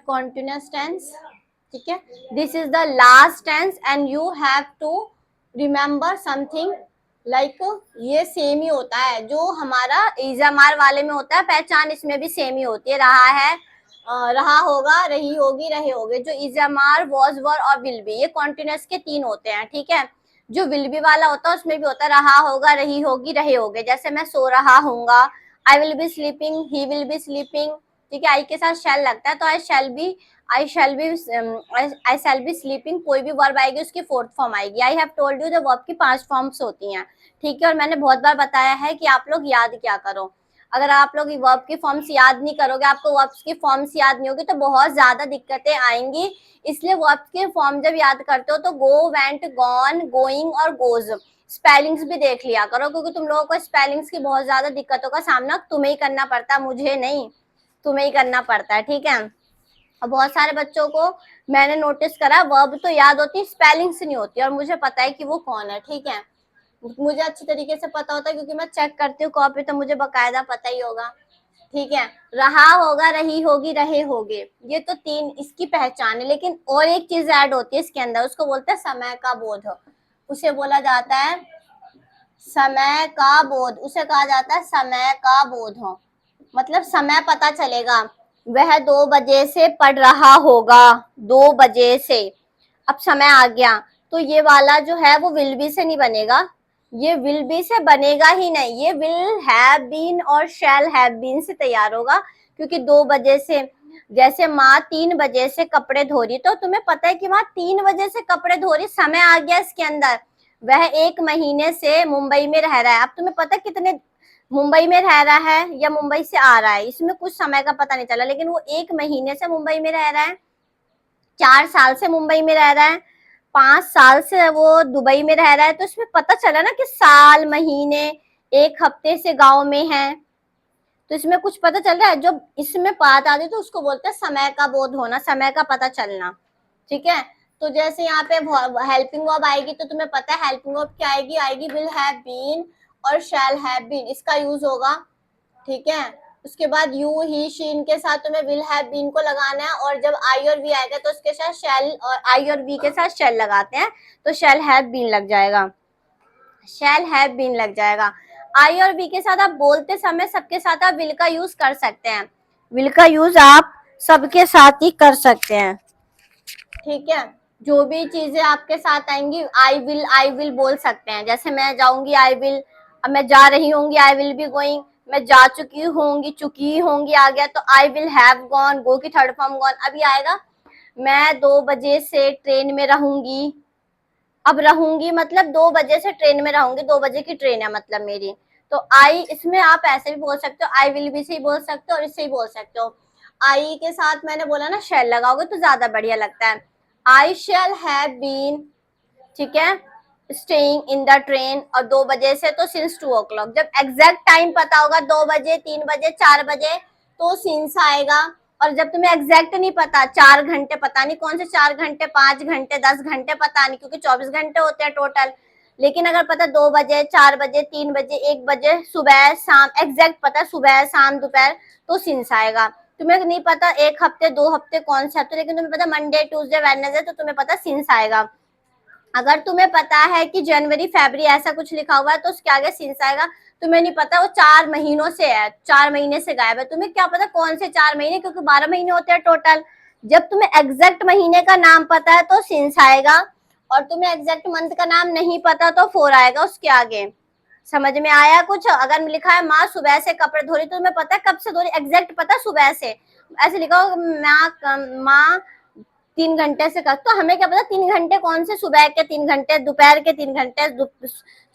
continuous tense, ठीक है. This is the last tense and you have to remember something like ये same ही होता है जो हमारा इजामार वाले में होता है, पहचान इसमें भी सेम ही होती है. रहा है, रहा होगा, रही होगी, रहे होगे. जो इजामार, वॉज, वर और विल बी, ये कॉन्टिन्यूस के 3 होते हैं, ठीक है. जो विल बी वाला होता है उसमें भी होता है रहा होगा, रही होगी, रहे होगे. जैसे मैं सो रहा हूँगा, I will be sleeping, he will be sleeping, ठीक है. आई के साथ शैल लगता है तो I shall be, I shall be sleeping. कोई भी वर्ब आएगी उसकी 4th फॉर्म आएगी. I have told you the verb की 5 फॉर्म्स होती हैं, ठीक है. और मैंने बहुत बार बताया है कि आप लोग याद क्या करो. अगर आप लोग वर्ब की फॉर्म्स याद नहीं करोगे, आपको वर्ब्स की फॉर्म्स याद नहीं होगी तो बहुत ज्यादा दिक्कतें आएंगी. इसलिए वर्ब्स के फॉर्म जब याद करते हो तो गो, वेंट, गॉन, गोइंग और गोज, स्पेलिंग्स भी देख लिया करो, क्योंकि तुम लोगों को स्पेलिंग्स की बहुत ज्यादा दिक्कतों का सामना तुम्हें ही करना पड़ता है, मुझे नहीं, तुम्हें ही करना पड़ता है, ठीक है. और बहुत सारे बच्चों को मैंने नोटिस करा वर्ब तो याद होती, स्पेलिंग्स नहीं होती, और मुझे पता है कि वो कौन है, ठीक है. मुझे अच्छी तरीके से पता होता है क्योंकि मैं चेक करती हूँ कॉपी, तो मुझे बकायदा पता ही होगा, ठीक है. रहा होगा, रही होगी, रहे होगे, ये तो 3 इसकी पहचान है. लेकिन और एक चीज ऐड होती है इसके अंदर, उसको बोलते हैं समय का बोध. उसे बोला जाता है समय का बोध, उसे कहा जाता है समय का बोध हो. मतलब समय पता चलेगा. वह 2 बजे से पढ़ रहा होगा, 2 बजे से. अब समय आ गया तो ये वाला जो है वो विल बी से नहीं बनेगा, ये विल बी से बनेगा ही नहीं, ये विल हैव बीन और शैल हैव बीन से तैयार होगा. क्योंकि 2 बजे से, जैसे माँ 3 बजे से कपड़े धो रही, तो तुम्हें पता है कि माँ 3 बजे से कपड़े धो रही, समय आ गया इसके अंदर. वह 1 महीने से मुंबई में रह रहा है. अब तुम्हें पता है कितने मुंबई में रह रहा है या मुंबई से आ रहा है, इसमें कुछ समय का पता नहीं चला, लेकिन वो 1 महीने से मुंबई में रह रहा है, 4 साल से मुंबई में रह रहा है, 5 साल से वो दुबई में रह रहा है. तो इसमें पता चला ना कि साल, महीने, 1 हफ्ते से गांव में है, तो इसमें कुछ पता चल रहा है. जो इसमें बात आती है तो उसको बोलते हैं समय का बोध होना, समय का पता चलना, ठीक है. तो जैसे यहाँ पे हेल्पिंग वर्ब आएगी तो तुम्हें पता है हेल्पिंग वर्ब क्या आएगी, आएगी विल हैव बीन और शैल हैव बीन, इसका यूज होगा, ठीक है. उसके बाद यू, ही, शी, इनके साथ तुम्हें विल हैव बीन को लगाना है, और जब आई और वी आएगा तो उसके साथ शैल, और आई और वी के साथ शैल लगाते हैं तो शैल हैव बीन लग जाएगा, शैल हैव बीन लग जाएगा. आई और वी के साथ आप बोलते समय सबके साथ आप विल का यूज कर सकते हैं, विल का यूज आप सबके साथ ही कर सकते हैं, ठीक है. जो भी चीजें आपके साथ आएंगी आई विल बोल सकते हैं. जैसे मैं जाऊंगी आई विल, अब मैं जा रही होंगी आई विल बी गोइंग, मैं जा चुकी होंगी, चुकी होंगी आ गया तो आई विल हैव गॉन, गो की 3rd फॉर्म गॉन. अभी आएगा मैं 2 बजे से ट्रेन में रहूंगी. अब रहूंगी मतलब 2 बजे से ट्रेन में रहूंगी, 2 बजे की ट्रेन है मतलब मेरी. तो आई, इसमें आप ऐसे भी बोल सकते हो, आई विल बी से ही बोल सकते हो और इससे ही बोल सकते हो. आई के साथ मैंने बोला ना शैल लगाओगे तो ज्यादा बढ़िया लगता है. आई शैल हैव बीन, ठीक है, स्टेइंग इन द ट्रेन. और 2 बजे से तो सिंस 2 o'clock. जब एग्जैक्ट टाइम पता होगा 2 बजे, 3 बजे, 4 बजे, तो सिंस आएगा. और जब तुम्हें एग्जैक्ट नहीं पता, 4 घंटे, पता नहीं कौन से 4 घंटे, 5 घंटे, 10 घंटे, पता नहीं, क्योंकि 24 घंटे होते हैं टोटल. लेकिन अगर पता 2 बजे, 4 बजे, 3 बजे, 1 बजे, सुबह, शाम, एग्जैक्ट पता सुबह, शाम, दोपहर, तो सिंस आएगा. तुम्हें नहीं पता 1 हफ्ते, 2 हफ्ते कौन से हफ्ते, लेकिन तुम्हें पता मंडे, ट्यूसडे, वेडनेसडे, तो तुम्हें पता सिंस आएगा. अगर तुम्हें पता है कि जनवरी, फरवरी ऐसा कुछ लिखा हुआ है तो उसके आगे सिंस आएगा. तुम्हें नहीं पता वो 4 महीनों से है, 4 महीने से गायब है, तुम्हें क्या पता कौन से 4 महीने, क्योंकि 12 महीने होते हैं टोटल. जब तुम्हें एग्जैक्ट महीने का नाम पता है तो सिंस आएगा, और तुम्हें एग्जैक्ट मंथ का नाम नहीं पता तो 4 आएगा उसके आगे. समझ में आया कुछ. अगर लिखा है माँ सुबह से कपड़े धो रही, तो तुम्हें पता है कब से धो रही, एग्जैक्ट पता है सुबह से. ऐसे लिखा हो माँ 3 घंटे से कर, तो हमें क्या पता 3 घंटे कौन से, सुबह के 3 घंटे, दोपहर के 3 घंटे,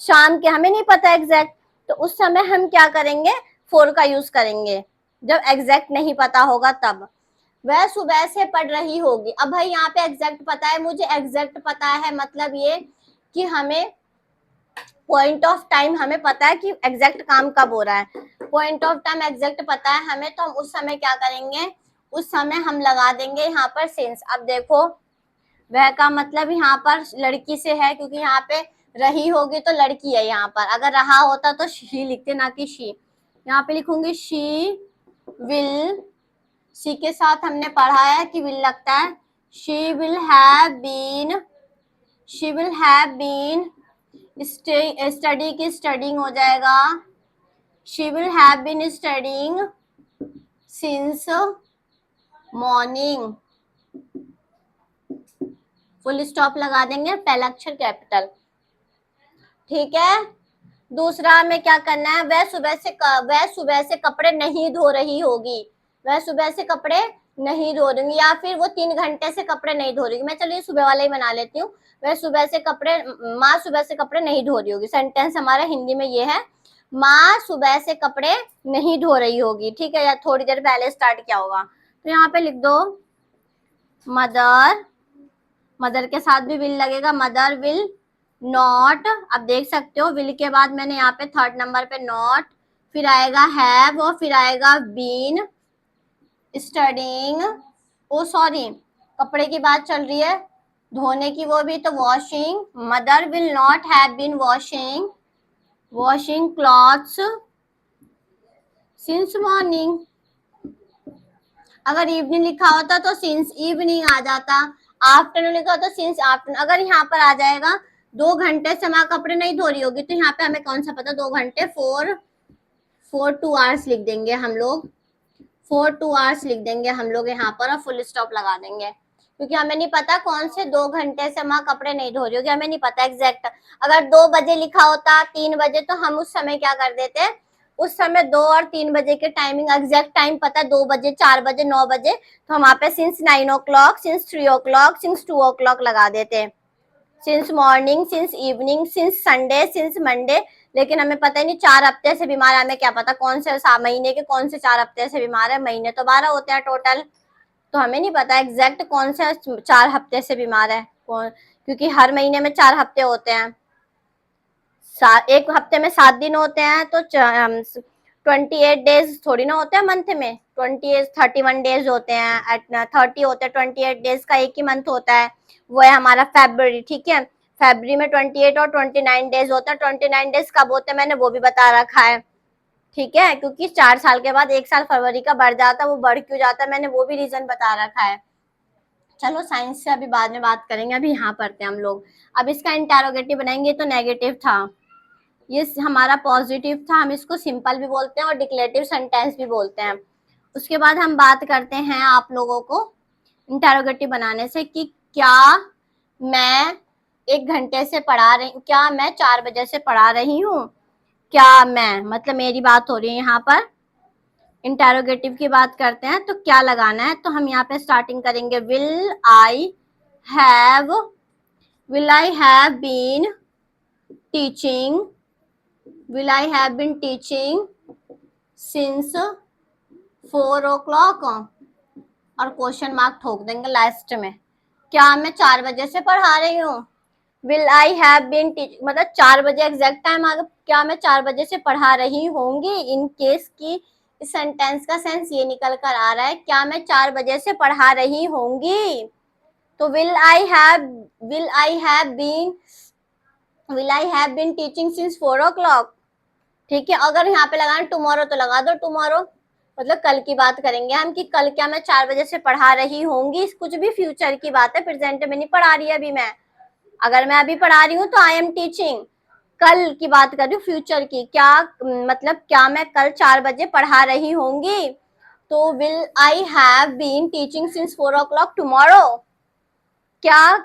शाम के, हमें नहीं पता एग्जैक्ट. तो उस समय हम क्या करेंगे, 4 का यूज करेंगे जब एग्जैक्ट नहीं पता होगा तब. वह सुबह से पढ़ रही होगी. अब भाई यहाँ पे एग्जैक्ट पता है, मुझे एग्जैक्ट पता है, मतलब ये कि हमें पॉइंट ऑफ टाइम हमें पता है कि एग्जैक्ट काम कब हो रहा है, पॉइंट ऑफ टाइम एग्जैक्ट पता है हमें, तो हम उस समय क्या करेंगे, उस समय हम लगा देंगे यहाँ पर सिंस. अब देखो वह का मतलब यहाँ पर लड़की से है, क्योंकि यहाँ पे रही होगी तो लड़की है यहाँ पर. अगर रहा होता तो शी लिखते, ना कि शी. यहाँ पे लिखूंगी शी विल सी के साथ हमने पढ़ा है कि विल लगता है, she will have been, she will have been study की स्टडिंग हो जाएगा, she will have been studying since morning, full stop लगा देंगे, पहला अक्षर कैपिटल। ठीक है, दूसरा हमें क्या करना है, वह सुबह से कपड़े नहीं धो रही होगी, वह सुबह से कपड़े नहीं धो रही, या फिर वो 3 घंटे से कपड़े नहीं धो रही। मैं चलिए सुबह वाला ही बना लेती हूँ, वह सुबह से कपड़े, माँ सुबह से कपड़े नहीं धो रही होगी। सेंटेंस हमारा हिंदी में ये है, माँ सुबह से कपड़े नहीं धो रही होगी। ठीक है, या थोड़ी देर पहले स्टार्ट किया होगा। तो यहाँ पे लिख दो मदर, मदर के साथ भी विल लगेगा, मदर विल नॉट। अब देख सकते हो विल के बाद मैंने यहाँ पे 3rd नंबर पे नॉट, फिर आएगा हैव और फिर आएगा बीन स्टडिंग, ओ सॉरी कपड़े की बात चल रही है, धोने की वो भी, तो washing, mother will not have been washing clothes since morning. अगर इवनिंग लिखा होता तो सिंस इवनिंग आ जाता, आफ्टरनून लिखा होता तो सिंस आफ्टरनून। अगर यहाँ पर आ जाएगा 2 घंटे से माँ कपड़े नहीं धो रही होगी, तो यहाँ पे हमें कौन सा पता, 2 घंटे 2 आवर्स लिख देंगे हम लोग, 2 आवर्स लिख देंगे हम लोग यहाँ पर और फुल स्टॉप लगा देंगे, क्योंकि हमें नहीं पता कौन से 2 घंटे से माँ कपड़े नहीं धो रही होगी, हमें नहीं पता एग्जैक्ट। अगर 2 बजे लिखा होता, 3 बजे, तो हम उस समय क्या कर देते, उस समय 2 और 3 बजे के टाइमिंग एग्जैक्ट टाइम पता, 2 बजे, 4 बजे, 9 बजे, तो हम वहाँ पे since 9 o'clock, since 3 o'clock, since 2 o'clock लगा देते, since morning, since evening, since Sunday, since Monday. लेकिन हमें पता ही नहीं, 4 हफ्ते से बीमार है, हमें क्या पता कौन से महीने के कौन से 4 हफ्ते से बीमार है, महीने तो 12 होते हैं टोटल, तो हमें नहीं पता एग्जैक्ट कौन से 4 हफ्ते से बीमार है कौन, क्योंकि हर महीने में 4 हफ्ते होते हैं, एक हफ्ते में 7 दिन होते हैं, तो 28 डेज थोड़ी ना होते हैं मंथ में, 31 डेज होते हैं, 30 होते हैं, 28 डेज का एक ही मंथ होता है, वो है हमारा फरवरी। ठीक है, फरवरी में 28 और 29 डेज होता है, 29 डेज कब होते हैं मैंने वो भी बता रखा है। ठीक है, क्योंकि 4 साल के बाद 1 साल फरवरी का बढ़ जाता है, वो बढ़ क्यों जाता है मैंने वो भी रीजन बता रखा है। चलो साइंस से अभी बाद में बात करेंगे, अभी यहाँ पढ़ते हैं हम लोग। अब इसका इंटेरोगेटिव बनाएंगे, तो नेगेटिव था, ये हमारा पॉजिटिव था, हम इसको सिंपल भी बोलते हैं और डिक्लेरेटिव सेंटेंस भी बोलते हैं। उसके बाद हम बात करते हैं आप लोगों को इंटेरोगेटिव बनाने से कि क्या मैं 1 घंटे से पढ़ा रही, क्या मैं 4 बजे से पढ़ा रही हूँ, क्या मैं, मतलब मेरी बात हो रही है यहाँ पर। इंटेरोगेटिव की बात करते हैं तो क्या लगाना है, तो हम यहाँ पे स्टार्टिंग करेंगे, will I have been teaching, will I have been teaching since 4 o'clock, और क्वेश्चन मार्क ठोक देंगे लास्ट में, क्या मैं 4 बजे से पढ़ा रही हूँ, will I have been teaching, मतलब 4 बजे एग्जैक्ट टाइम आ गया, क्या मैं 4 बजे से पढ़ा रही होंगी, इन केस की इस सेंटेंस का सेंस ये निकल कर आ रहा है, क्या मैं 4 बजे से पढ़ा रही होंगी, तो will I have been teaching since 4 o'clock। ठीक है, अगर यहाँ पे लगाना टुमारो तो लगा दो टुमारो, मतलब कल की बात करेंगे हम कि कल क्या मैं 4 बजे से पढ़ा रही होंगी, कुछ भी फ्यूचर की बात है, प्रेजेंट में नहीं पढ़ा रही अभी मैं। अगर मैं अभी पढ़ा रही हूँ तो आई एम टीचिंग, कल की बात कर रही हूँ फ्यूचर की, क्या मतलब क्या मैं कल 4 बजे पढ़ा रही होंगी, तो will I have been teaching since 4 o'clock tomorrow. क्या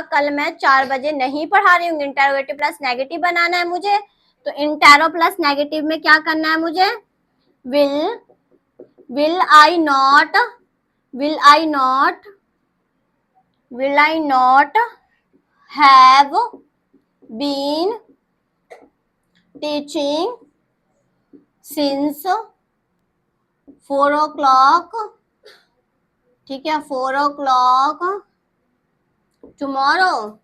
कल मैं 4 बजे नहीं पढ़ा रही हूँ, इंटेरोगेटिव प्लस नेगेटिव बनाना है मुझे, तो इंटेरो प्लस नेगेटिव में क्या करना है मुझे, will I not have been teaching since 4 o'clock। ठीक है, 4 o'clock टुमारो,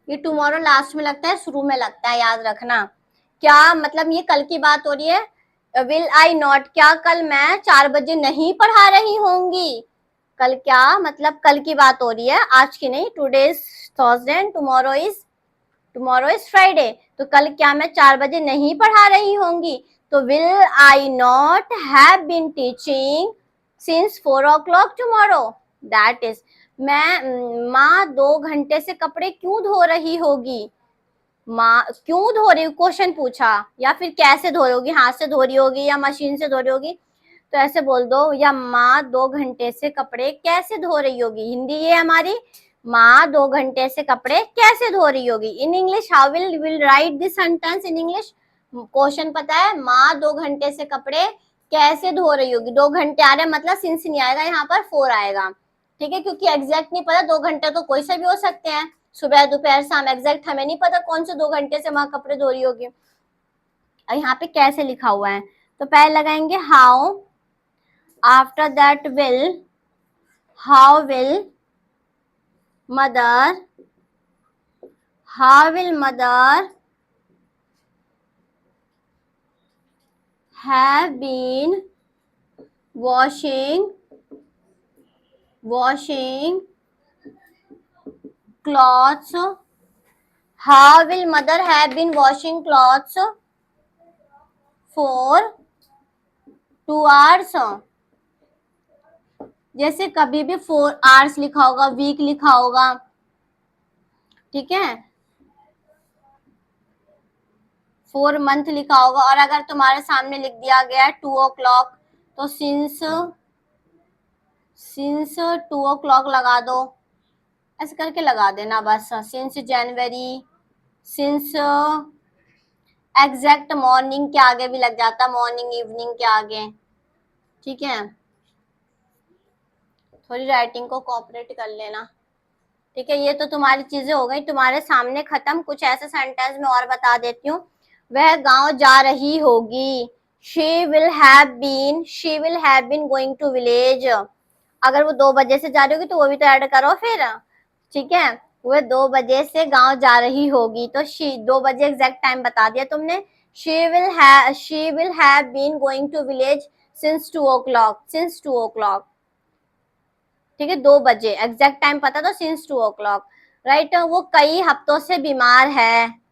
ये टुमारो लास्ट में लगता है, शुरू में लगता है, याद रखना। क्या मतलब ये कल की बात हो रही है, विल आई नॉट, क्या कल मैं 4 बजे नहीं पढ़ा रही होंगी, कल क्या मतलब कल की बात हो रही है, आज की नहीं, today is Thursday and tomorrow is Friday, तो कल क्या मैं 4 बजे नहीं पढ़ा रही होंगी, तो will I not have been teaching since 4 o'clock tomorrow? That is, माँ 2 घंटे से कपड़े क्यों धो रही होगी? माँ क्यों धो रही, क्वेश्चन पूछा, या फिर कैसे धो रही होगी, हाथ से धो रही होगी या मशीन से धो रही होगी, तो ऐसे बोल दो, या माँ 2 घंटे से कपड़े कैसे धो रही होगी। हिंदी ये हमारी, माँ 2 घंटे से कपड़े कैसे धो रही होगी। In English how will write this sentence in English. Question पता है, माँ 2 घंटे से कपड़े कैसे धो रही होगी। 2 घंटे आ रहे मतलब सिंस नहीं आएगा, यहाँ पर 4 आएगा, ठीक है, क्योंकि एग्जैक्ट नहीं पता, 2 घंटे तो कोई से भी हो सकते हैं, सुबह दोपहर शाम, एग्जैक्ट हमें नहीं पता कौन से 2 घंटे से वहां कपड़े धो रही होगी। और यहाँ पे कैसे लिखा हुआ है, तो पहले लगाएंगे how, after that will, how will mother, how will mother have been washing clothes, how will mother have been washing clothes for 2 hours। जैसे कभी भी 4 hours लिखा होगा, वीक लिखा होगा, ठीक है, 4 month लिखा होगा, और अगर तुम्हारे सामने लिख दिया गया है 2 o'clock, तो सिंस 2 o'clock लगा दो, ऐसे करके लगा देना बस। Since January, since exact morning के आगे भी लग जाता, मॉर्निंग इवनिंग के आगे, ठीक है। थोड़ी राइटिंग को कोऑपरेट कर लेना, ठीक है। ये तो तुम्हारी चीजें हो गई, तुम्हारे सामने खत्म। कुछ ऐसे सेंटेंस में और बता देती हूँ। वह गांव जा रही होगी, she will have been going to village। अगर वो 2 बजे से जा रही होगी तो वो भी तो ऐड करो फिर, ठीक है। वह 2 बजे से गांव जा रही होगी, तो 2 बजे एग्जैक्ट टाइम बता दिया तुमने। she will have been going to village since 2 o'clock, ठीक है, 2 बजे एग्जैक्ट टाइम पता, तो सिंस 2 o'clock, राइट। वो कई हफ्तों से बीमार है,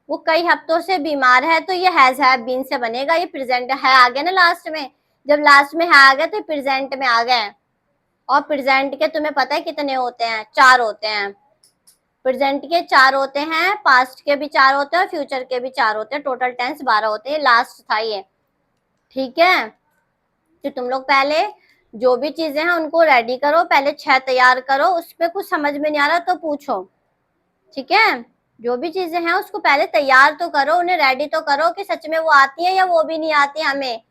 वो कई हफ्तों से बीमार है, तो ये हैज हैव बीन से बनेगा। ये प्रेजेंट है आ गया ना लास्ट में, जब लास्ट में है आ गया तो प्रेजेंट में आ गए। और प्रेजेंट के तुम्हें पता है कितने होते हैं, 4 होते हैं। प्रेजेंट के 4 होते हैं, पास्ट के भी 4 होते हैं, और फ्यूचर के भी 4 होते हैं, टोटल टेंस 12 होते हैं। लास्ट था ये, ठीक है। तो तुम लोग पहले जो भी चीजें हैं उनको रेडी करो, पहले 6 तैयार करो, उस पर कुछ समझ में नहीं आ रहा तो पूछो, ठीक है। जो भी चीजें हैं उसको पहले तैयार तो करो, उन्हें रेडी तो करो कि सच में वो आती है या वो भी नहीं आती हमें।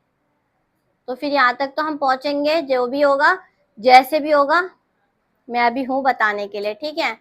तो फिर यहाँ तक तो हम पहुंचेंगे, जो भी होगा जैसे भी होगा मैं अभी हूँ बताने के लिए, ठीक है।